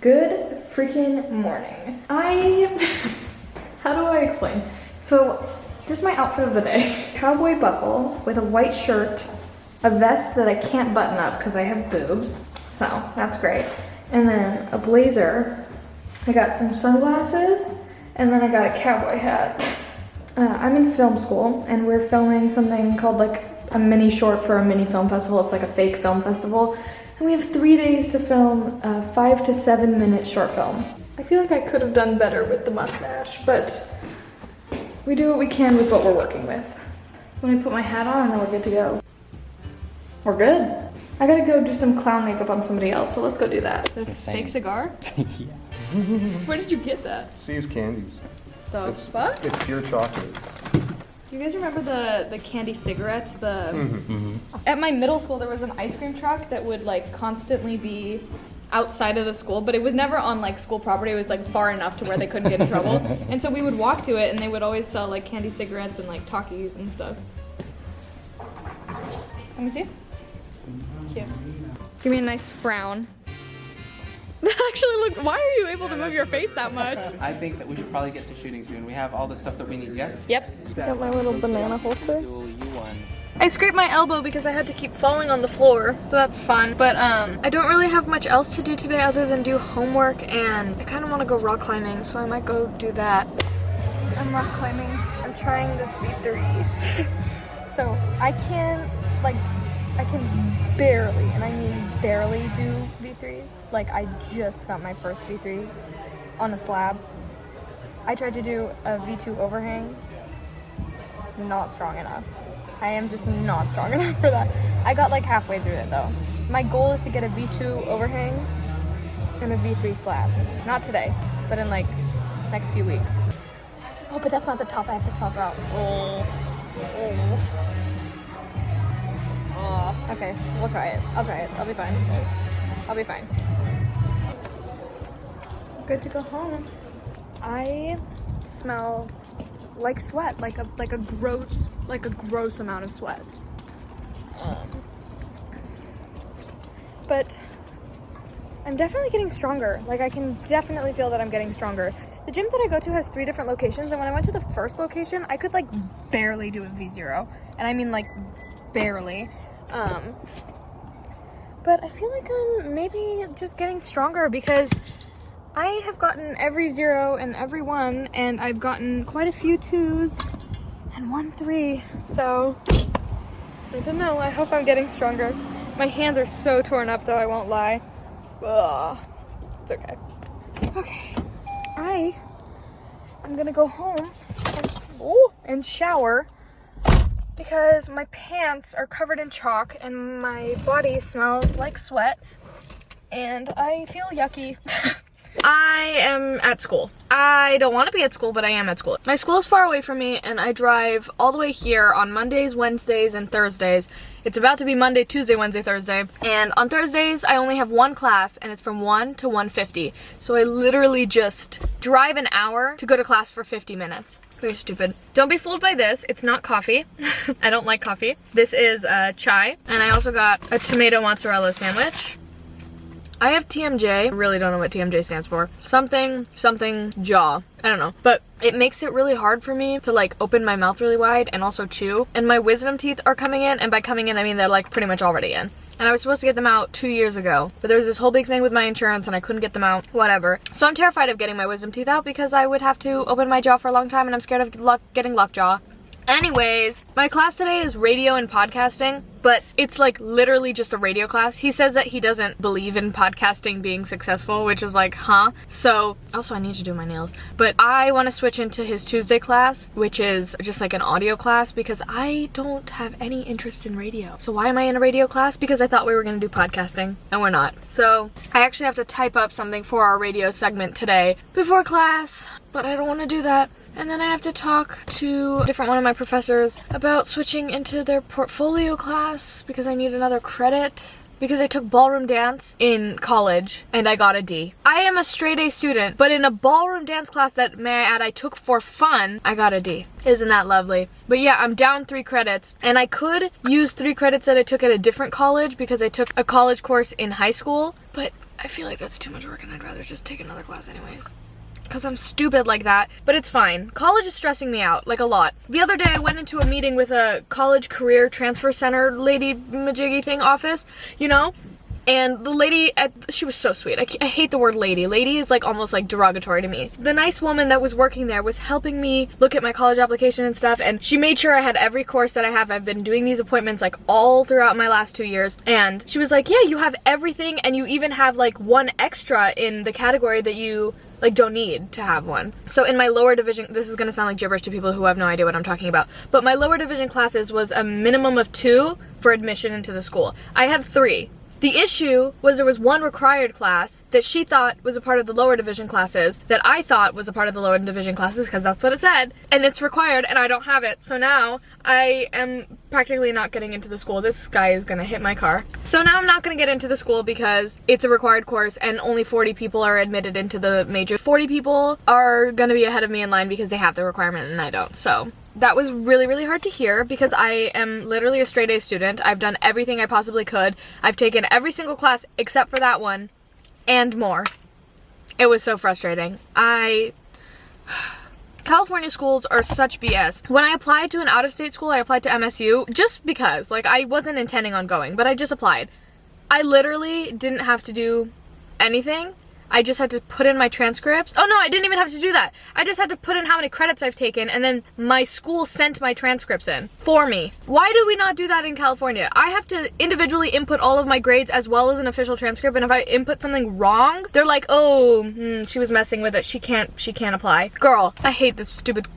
Good freaking morning. How do I explain? So here's my outfit of the day. Cowboy buckle with a white shirt, a vest that I can't button up because I have boobs, so that's great. And then a blazer. I got some sunglasses, and then I got a cowboy hat. I'm in film school, and we're filming something called like a mini short for a mini film festival. It's like a fake film festival. And we have 3 days to film a 5 to 7 minute short film. I feel like I could have done better with the mustache, but we do what we can with what we're working with. Let me put my hat on and then we're good to go. We're good. I gotta go do some clown makeup on somebody else, so let's go do that. The fake cigar? Yeah. Where did you get that? C's Candies. The fuck? It's pure chocolate. Do you guys remember the candy cigarettes? At my middle school, there was an ice cream truck that would like constantly be outside of the school, but it was never on like school property. It was like far enough to where they couldn't get in trouble. And so we would walk to it, and they would always sell like candy cigarettes and like Takis and stuff. Let me see. Cute. Give me a nice frown. Actually, look, why are you able to move your face that much? I think that we should probably get to shooting soon. We have all the stuff that we need, yes? Yep. Got my little banana holster. You won. I scraped my elbow because I had to keep falling on the floor, so that's fun. But I don't really have much else to do today other than do homework, and I kind of want to go rock climbing, so I might go do that. I'm rock climbing. I'm trying this V3. So I can barely, and I mean barely, do V3s. Like, I just got my first V3 on a slab. I tried to do a V2 overhang. Not strong enough. I am just not strong enough for that. I got like halfway through it though. My goal is to get a V2 overhang and a V3 slab. Not today, but in like next few weeks. Oh, but that's not the top I have to top out. Okay, we'll try it. I'll try it. I'll be fine. I'll be fine. Good to go home. I smell like sweat, like a gross amount of sweat. But I'm definitely getting stronger. Like, I can definitely feel that I'm getting stronger. The gym that I go to has 3 different locations, and when I went to the first location, I could like barely do a V0, and I mean like barely. But I feel like I'm maybe just getting stronger because I have gotten every 0 and every 1, and I've gotten quite a few 2s and 1 3. So I don't know. I hope I'm getting stronger. My hands are so torn up, though. I won't lie. Ugh. It's okay. Okay. I'm gonna go home and shower because my pants are covered in chalk and my body smells like sweat and I feel yucky. I am at school. I don't want to be at school, but I am at school. My school is far away from me, and I drive all the way here on Mondays, Wednesdays, and Thursdays. It's about to be Monday, Tuesday, Wednesday, Thursday. And on Thursdays, I only have 1 class, and it's from 1 to 1:50. So I literally just drive an hour to go to class for 50 minutes. Very stupid. Don't be fooled by this. It's not coffee. I don't like coffee. This is chai. And I also got a tomato mozzarella sandwich. I have TMJ. I really don't know what TMJ stands for. Something jaw. I don't know. But it makes it really hard for me to like open my mouth really wide and also chew. And my wisdom teeth are coming in. And by coming in, I mean they're like pretty much already in. And I was supposed to get them out 2 years ago. But there was this whole big thing with my insurance and I couldn't get them out. Whatever. So I'm terrified of getting my wisdom teeth out because I would have to open my jaw for a long time and I'm scared of getting lockjaw. Anyways, my class today is radio and podcasting, but it's like literally just a radio class. He says that he doesn't believe in podcasting being successful, which is like, huh? So, also I need to do my nails, but I want to switch into his Tuesday class, which is just like an audio class because I don't have any interest in radio. So why am I in a radio class? Because I thought we were going to do podcasting, and we're not. So, I actually have to type up something for our radio segment today before class, but I don't want to do that. And then I have to talk to a different one of my professors about switching into their portfolio class because I need another credit. because I took ballroom dance in college and I got a D. I am a straight A student, but in a ballroom dance class that, may I add, I took for fun, I got a D. Isn't that lovely? But yeah, I'm down 3 credits, and I could use 3 credits that I took at a different college because I took a college course in high school, but I feel like that's too much work and I'd rather just take another class anyways. Because I'm stupid like that, but it's fine. College is stressing me out, like a lot. The other day I went into a meeting with a college career transfer center lady majiggy thing office, you know? And the lady, she was so sweet. I hate the word lady. Lady is like almost like derogatory to me. The nice woman that was working there was helping me look at my college application and stuff, and she made sure I had every course that I have. I've been doing these appointments like all throughout my last 2 years, and she was like, yeah, you have everything, and you even have like 1 extra in the category that you like don't need to have one. So in my lower division, this is gonna sound like gibberish to people who have no idea what I'm talking about, but my lower division classes was a minimum of 2 for admission into the school. I had 3. The issue was there was 1 required class that she thought was a part of the lower division classes that I thought was a part of the lower division classes because that's what it said, and it's required and I don't have it. So now I am practically not getting into the school. This guy is gonna hit my car. So now I'm not gonna get into the school because it's a required course and only 40 people are admitted into the major. 40 people are gonna be ahead of me in line because they have the requirement and I don't. So that was really, really hard to hear because I am literally a straight A student. I've done everything I possibly could. I've taken every single class except for that one and more. It was so frustrating. California schools are such BS. When I applied to an out-of-state school, I applied to MSU just because. Like, I wasn't intending on going, but I just applied. I literally didn't have to do anything. I just had to put in my transcripts. Oh no, I didn't even have to do that. I just had to put in how many credits I've taken, and then my school sent my transcripts in for me. Why do we not do that in California? I have to individually input all of my grades as well as an official transcript, and if I input something wrong, they're like, oh, she was messing with it. She can't apply. Girl, I hate this stupid,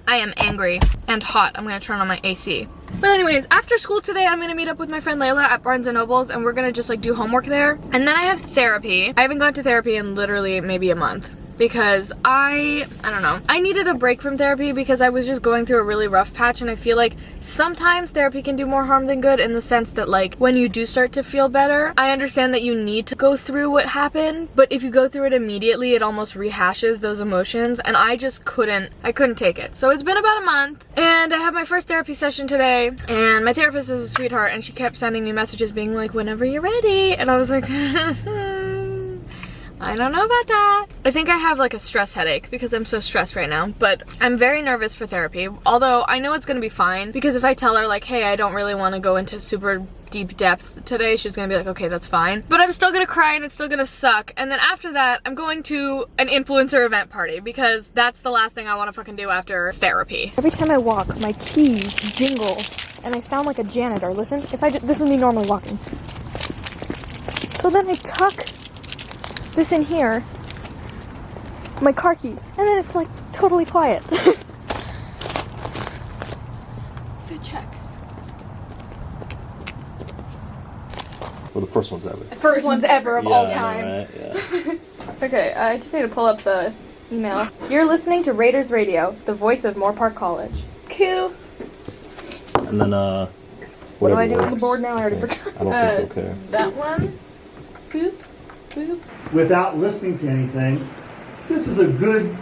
I am angry and hot. I'm gonna turn on my AC. But anyways, after school today, I'm gonna meet up with my friend Layla at Barnes & Noble's and we're gonna just like do homework there. And then I have therapy. I haven't gone to therapy in literally maybe a month because I don't know. I needed a break from therapy because I was just going through a really rough patch, and I feel like sometimes therapy can do more harm than good in the sense that like when you do start to feel better, I understand that you need to go through what happened, but if you go through it immediately, it almost rehashes those emotions, and I just couldn't take it. So it's been about a month and I have my first therapy session today, and my therapist is a sweetheart and she kept sending me messages being like, whenever you're ready, and I was like, I don't know about that. I think I have like a stress headache because I'm so stressed right now, but I'm very nervous for therapy, although I know it's gonna be fine because if I tell her like, hey, I don't really want to go into super deep depth today, she's gonna be like, okay, that's fine. But I'm still gonna cry and it's still gonna suck, and then after that, I'm going to an influencer event party because that's the last thing I want to fucking do after therapy. Every time I walk, my keys jingle and I sound like a janitor. Listen, this is me normally walking. So then I tuck this in here, my car key, and then it's like totally quiet. Fit check. Well, the first one's ever. First ones ever of all I know, time. right? Yeah. Okay, I just need to pull up the email. You're listening to Raiders Radio, the voice of Moorpark College. Q. And then, What do I do with the board now? I already forgot. I don't think they'll care. That one. Boop. Boop. Without listening to anything, this is a good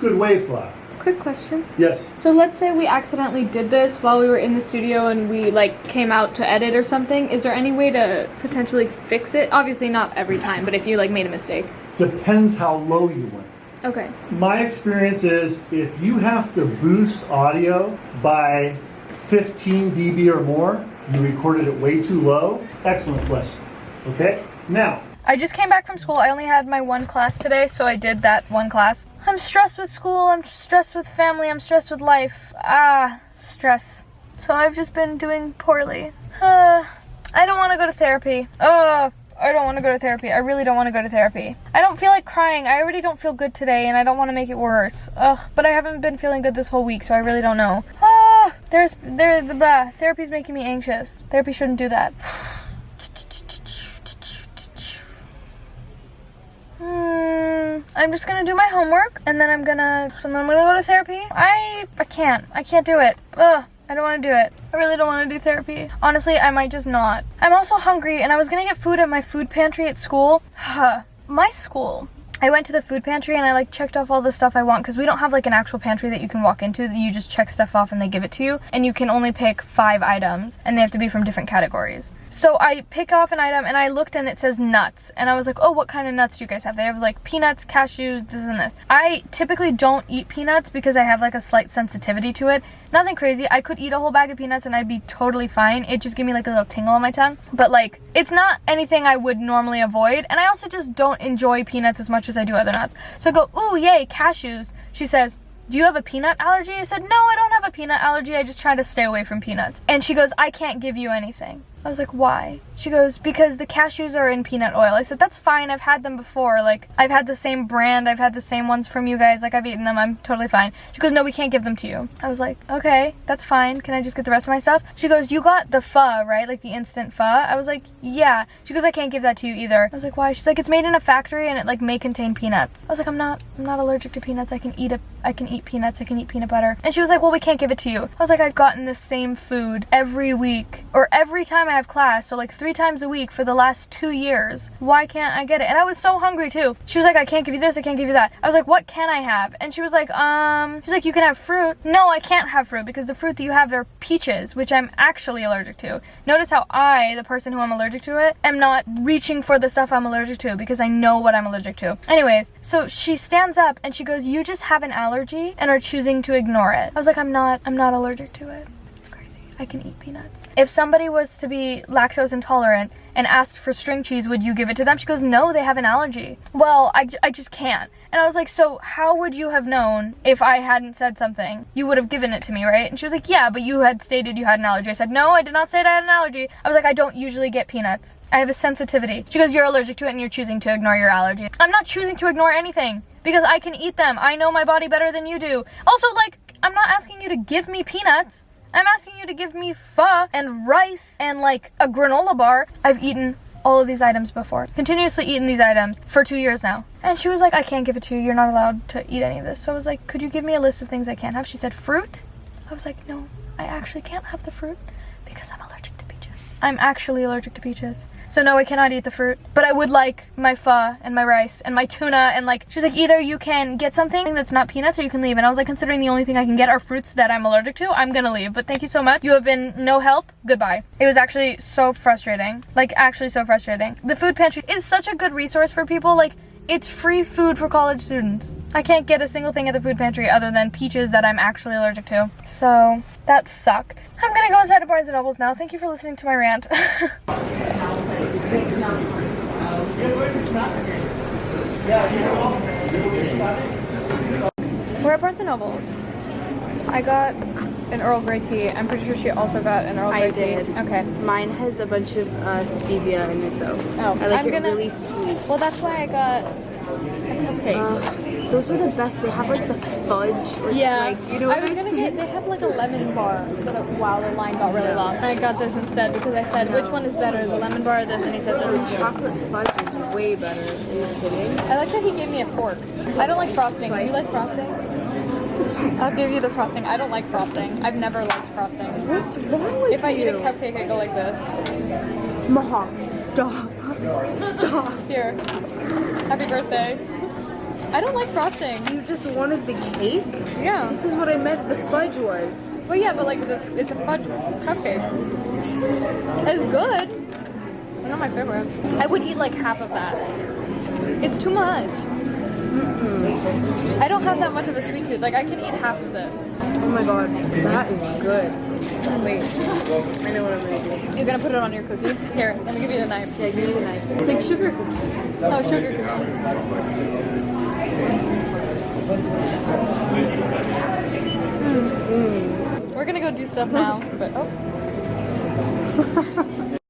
wave fly. Quick question. Yes. So let's say we accidentally did this while we were in the studio and we like came out to edit or something. Is there any way to potentially fix it? Obviously not every time, but if you like made a mistake. Depends how low you went. Okay. My experience is if you have to boost audio by 15 dB or more, you recorded it way too low. Excellent question. Okay? Now, I just came back from school. I only had my one class today, so I did that one class. I'm stressed with school, I'm stressed with family, I'm stressed with life. Stress. So I've just been doing poorly. I don't want to go to therapy. I don't want to go to therapy. I really don't want to go to therapy. I don't feel like crying. I already don't feel good today, and I don't want to make it worse. But I haven't been feeling good this whole week, so I really don't know. Therapy's making me anxious. Therapy shouldn't do that. I'm just gonna do my homework, and then I'm gonna go to therapy. I can't do it. I don't want to do it. I really don't want to do therapy. Honestly, I might just not. I'm also hungry, and I was gonna get food at my food pantry at school. My school. I went to the food pantry and I like checked off all the stuff I want because we don't have like an actual pantry that you can walk into that you just check stuff off and they give it to you, and you can only pick 5 items and they have to be from different categories. So I pick off an item and I looked and it says nuts, and I was like, oh, what kind of nuts do you guys have? They have like peanuts, cashews, this and this. I typically don't eat peanuts because I have like a slight sensitivity to it. Nothing crazy. I could eat a whole bag of peanuts and I'd be totally fine. It just gave me like a little tingle on my tongue, but like it's not anything I would normally avoid, and I also just don't enjoy peanuts as much as I do other nuts. So I go, ooh, yay, cashews. She says, do you have a peanut allergy? I said, no, I don't have a peanut allergy. I just try to stay away from peanuts. And she goes, I can't give you anything. I was like, why? She goes, because the cashews are in peanut oil. I said, that's fine. I've had them before. Like, I've had the same brand. I've had the same ones from you guys. Like, I've eaten them. I'm totally fine. She goes, no, we can't give them to you. I was like, okay, that's fine. Can I just get the rest of my stuff? She goes, you got the pho, right? Like the instant pho? I was like, yeah. She goes, I can't give that to you either. I was like, why? She's like, it's made in a factory and it like may contain peanuts. I was like, I'm not allergic to peanuts. I can eat peanuts. I can eat peanut butter. And she was like, well, we can't give it to you. I was like, I've gotten the same food every week or every time I have class. So like 3 times a week for the last 2 years. Why can't I get it? And I was so hungry too. She was like, I can't give you this. I can't give you that. I was like, what can I have? And she was like, she's like, you can have fruit. No, I can't have fruit because the fruit that you have are peaches, which I'm actually allergic to. Notice how I, the person who I'm allergic to it, am not reaching for the stuff I'm allergic to because I know what I'm allergic to. Anyways, so she stands up and she goes, you just have an allergy and are choosing to ignore it. I was like, I'm not allergic to it. I can eat peanuts. If somebody was to be lactose intolerant and asked for string cheese, would you give it to them? She goes, no, they have an allergy. Well, I just can't. And I was like, so how would you have known if I hadn't said something? You would have given it to me, right? And she was like, yeah, but you had stated you had an allergy. I said, no, I did not say I had an allergy. I was like, I don't usually get peanuts. I have a sensitivity. She goes, you're allergic to it and you're choosing to ignore your allergy. I'm not choosing to ignore anything because I can eat them. I know my body better than you do. Also, like, I'm not asking you to give me peanuts. I'm asking you to give me pho and rice and like a granola bar. I've eaten all of these items before. Continuously eaten these items for 2 years now. And she was like, I can't give it to you. You're not allowed to eat any of this. So I was like, could you give me a list of things I can't have? She said, fruit? I was like, no, I actually can't have the fruit because I'm allergic to peaches. I'm actually allergic to peaches. So no, I cannot eat the fruit, but I would like my pho and my rice and my tuna, and like, she was like, either you can get something that's not peanuts or you can leave. And I was like, considering the only thing I can get are fruits that I'm allergic to, I'm gonna leave. But thank you so much. You have been no help. Goodbye. It was actually so frustrating. Like, actually so frustrating. The food pantry is such a good resource for people. Like, it's free food for college students. I can't get a single thing at the food pantry other than peaches that I'm actually allergic to. So that sucked. I'm gonna go inside to Barnes & Noble's now. Thank you for listening to my rant. We're at Barnes & Noble's. I got an Earl Grey tea. I'm pretty sure she also got an Earl Grey tea. I did. Okay. Mine has a bunch of stevia in it though. Oh, I like it really sweet. Well, that's why I got a cupcake. Those are the best. They have like the fudge. Or, Yeah. Like, you know I what was gonna get, they had like a lemon bar. But wow, the line got really long. I got this instead because I said, which one is better, the lemon bar or this? And he said, this is good. Chocolate fudge is way better. Are you kidding? I like that he gave me a fork. I don't like frosting. Do you like frosting? I'll give you the frosting. I don't like frosting. I've never liked frosting. What's wrong with you? If I eat a cupcake, I go like this. Mahawk, stop. Stop. Here. Happy birthday. I don't like frosting. You just wanted the cake? Yeah. This is what I meant the fudge was. Well, yeah, but like it's a fudge cupcake. It's good. But not my favorite. I would eat like half of that. It's too much. I don't have that much of a sweet tooth. Like, I can eat half of this. Oh my god, that is good. Wait, I know what I'm gonna do. You're gonna put it on your cookie? Here, let me give you the knife. Yeah, give me the knife. It's like sugar cookie. Oh, sugar cookie. We're gonna go do stuff now, but oh.